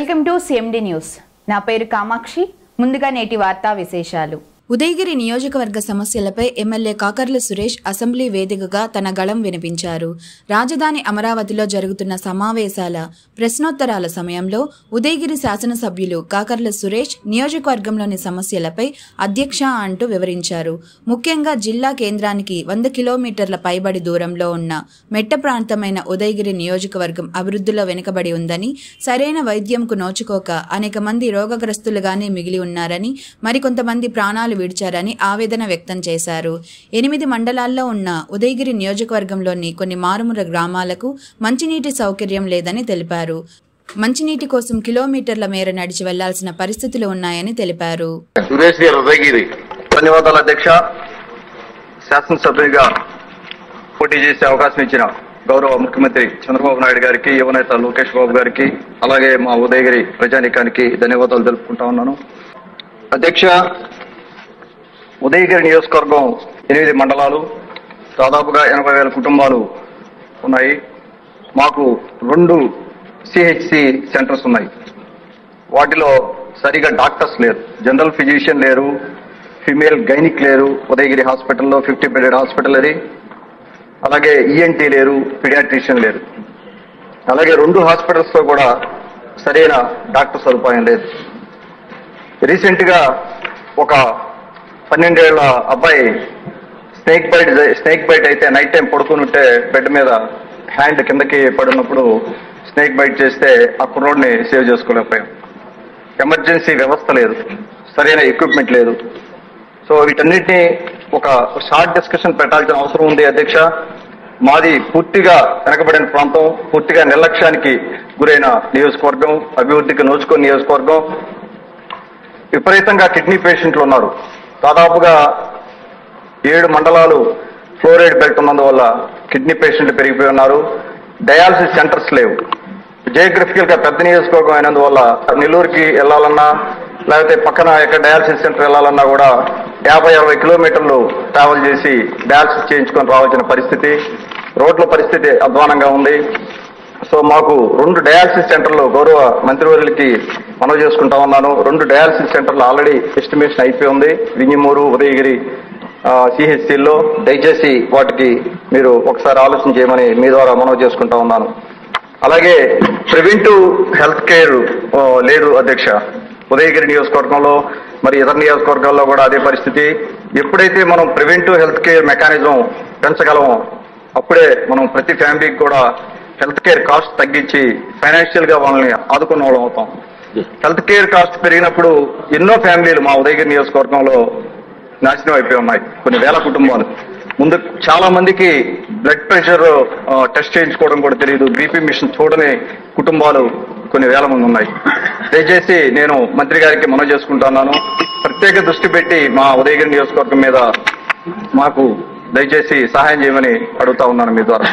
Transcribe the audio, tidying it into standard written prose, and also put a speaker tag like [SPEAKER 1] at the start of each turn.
[SPEAKER 1] Welcome to CMD news. నా పేరు కామాక్షి. ముందుగా నేటి వార్తా విశేషాలు.
[SPEAKER 2] ఉదయగిరి నియోజకవర్గ సమస్యలపై ఎమ్మెల్యే కాకర్ల సురేష్ అసెంబ్లీ వేదికగా తన గళం వినిపించారు. రాజధాని అమరావతిలో జరుగుతున్న సమావేశాల ప్రశ్నోత్తరాల సమయంలో ఉదయగిరి శాసనసభ్యులు కాకర్ల సురేష్ నియోజకవర్గంలోని సమస్యలపై అధ్యక్ష అంటూ వివరించారు. ముఖ్యంగా జిల్లా కేంద్రానికి 100 కిలోమీటర్ల పైబడి దూరంలో ఉన్న మెట్ట ప్రాంతమైన ఉదయగిరి నియోజకవర్గం అభివృద్ధిలో వెనుకబడి ఉందని, సరైన వైద్యంకు నోచుకోక అనేక మంది రోగగ్రస్తులుగానే మిగిలి ఉన్నారని, మరికొంతమంది ప్రాణాలు విడిచారని ఆవేదన వ్యక్తం చేశారు. 8 మండలాల్లో ఉన్న ఉదయగిరి నియోజకవర్గంలోని కొన్ని మారుమూల గ్రామాలకు మంచినీటి సౌకర్యం లేదని తెలిపారు. మంచినీటి కోసం కిలోమీటర్ల మేర నడిచి వెళ్లాల్సిన పరిస్థితులు ఉన్నాయని తెలిపారు.
[SPEAKER 3] ధన్యవాదాలు అధ్యక్ష. శాసనసభ్యుడిగా పోటీ చేసే అవకాశం ఇచ్చిన గౌరవ ముఖ్యమంత్రి చంద్రబాబు నాయుడు గారికి, యువనేత లోకేష్ బాబు గారికి, అలాగే మా ఉదయగిరి ప్రజానీకానికి ధన్యవాదాలు తెలుపుకుంటా ఉన్నాను. అధ్యక్ష, ఉదయగిరి నియోజకవర్గం 8 మండలాలు, దాదాపుగా 80,000 కుటుంబాలు ఉన్నాయి. మాకు 2 CHC సెంటర్స్ ఉన్నాయి. వాటిలో సరిగా డాక్టర్స్ లేరు, జనరల్ ఫిజిషియన్ లేరు, ఫీమేల్ గైనిక్ లేరు. ఉదయగిరి హాస్పిటల్లో 50 బెడెడ్ హాస్పిటల్ అది. అలాగే ENT లేరు, పీడియాట్రిషియన్ లేరు. అలాగే 2 హాస్పిటల్స్ లో కూడా సరైన డాక్టర్ సదుపాయం లేదు. రీసెంట్ గా ఒక 12 ఏళ్ల అబ్బాయి స్నేక్ బైట్ అయితే నైట్ టైం పడుకుని ఉంటే బెడ్ మీద హ్యాండ్ కిందకి పడినప్పుడు స్నేక్ బైట్ చేస్తే ఆ కుర్రోడ్ని సేవ్ చేసుకోలేకపోయాం. ఎమర్జెన్సీ వ్యవస్థ లేదు, సరైన ఎక్విప్మెంట్ లేదు. సో వీటన్నిటినీ ఒక షార్ట్ డిస్కషన్ పెట్టాల్సిన అవసరం ఉంది అధ్యక్ష. మాది పూర్తిగా వెనకబడిన ప్రాంతం, పూర్తిగా నిర్లక్ష్యానికి గురైన నియోజకవర్గం, అభివృద్ధికి నోచుకున్న నియోజకవర్గం. విపరీతంగా కిడ్నీ పేషెంట్లు ఉన్నారు. దాదాపుగా 7 మండలాలు ఫ్లోరైడ్ బెల్ట్ ఉన్నందువల్ల కిడ్నీ పేషెంట్లు పెరిగిపోయి ఉన్నారు. డయాలసిస్ సెంటర్స్ లేవు. జియోగ్రఫికల్ గా పెద్ద నియోజకవర్గం అయినందువల్ల నెల్లూరుకి వెళ్లాలన్నా, లేకపోతే పక్కన ఎక్కడ డయాలసిస్ సెంటర్ వెళ్లాలన్నా కూడా 50-60 కిలోమీటర్లు ట్రావెల్ చేసి డయాలసిస్ చేయించుకొని రావాల్సిన పరిస్థితి. రోడ్ల పరిస్థితి అధ్వానంగా ఉంది. సో మాకు 2 డయాలసిస్ సెంటర్లు గౌరవ మంత్రివర్యులకి మనవి చేసుకుంటా ఉన్నాను. 2 డయాలసిస్ సెంటర్లు ఆల్రెడీ ఎస్టిమేషన్ అయిపోయి ఉంది, వింజమూరు, ఉదయగిరి CHCల్లో. దయచేసి వాటికి మీరు ఒకసారి ఆలోచన చేయమని మీ ద్వారా మనవి చేసుకుంటా ఉన్నాను. అలాగే ప్రివెంటివ్ హెల్త్ కేర్ లేదు అధ్యక్ష. ఉదయగిరి నియోజకవర్గంలో మరి ఇతర నియోజకవర్గాల్లో కూడా అదే పరిస్థితి. ఎప్పుడైతే మనం ప్రివెంటివ్ హెల్త్ కేర్ మెకానిజం పెంచగలమో అప్పుడే మనం ప్రతి ఫ్యామిలీకి కూడా హెల్త్ కేర్ కాస్ట్ తగ్గించి ఫైనాన్షియల్ గా వాళ్ళని ఆదుకున్న వాళ్ళం అవుతాం. హెల్త్ కేర్ కాస్ట్ పెరిగినప్పుడు ఎన్నో ఫ్యామిలీలు మా ఉదయగిరి నియోజకవర్గంలో నాశనం అయిపోయి ఉన్నాయి. కొన్ని వేల కుటుంబాలు. ముందు చాలా మందికి బ్లడ్ ప్రెషర్ టెస్ట్ చేయించుకోవడం కూడా తెలియదు, BP మిషన్ చూడని కుటుంబాలు కొన్ని వేల మంది ఉన్నాయి. దయచేసి నేను మంత్రి గారికి మనవి చేసుకుంటున్నాను, ప్రత్యేక దృష్టి పెట్టి మా ఉదయగిరి నియోజకవర్గం మీద మాకు దయచేసి సహాయం చేయమని అడుగుతా ఉన్నాను మీ ద్వారా.